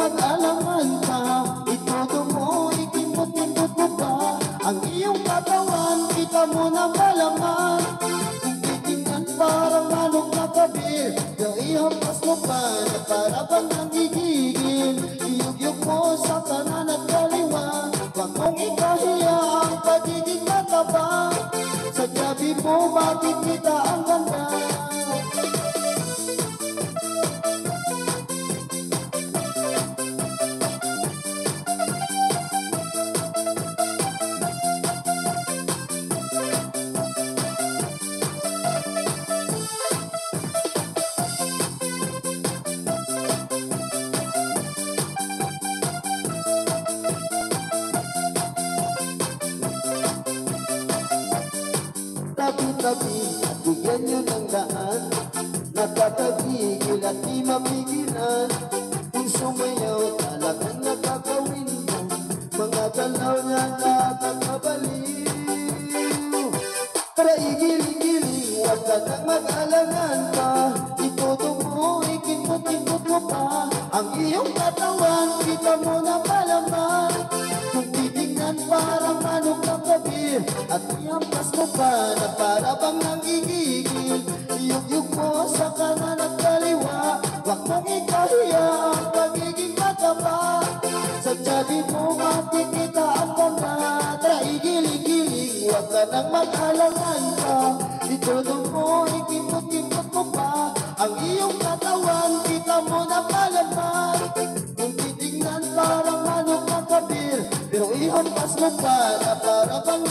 mag-alangan ka. Itodo mo, ikimot-kimot mo ba ang iyong katawan, kita mo na malaman. Kung titingnan parang manok na kabir, yung ihampas mo pa na para bang nanggigigil. Iyug-yug mo sa kanan at kaliwa, wag mong ikahiya ang pagiging mataba. Sa gabi mo makikita ang ganda. Tabi-tabi at bigyan nyo ng daan, nakakagigil at di mapigilan. Kung sumayaw talagang nakakawin mo, mga galaw niya nakakabaliw. Para igiling-giling, huwag ka nang mag-alangan pa. Itodo mo, ikimot-kimot mo pa ang iyong katawan, kita mo na palaman. Kung titignan parang manok ng kabir, at ihampas mo pa na para bang nanggigigil. Iyug-yug mo sa kanan at kaliwa, wag mong ikahiya ang pagiging mataba. Sa tiyabi mo makikita ang ganda. Tara igiling-giling, wag ka nang mag-alangan pa. Itodo mo, ikimot-kimot mo pa ang iyong katawan, kita mo na palaman. Kung titignan parang manok ng kabir, pero ihampas mo pa na para bang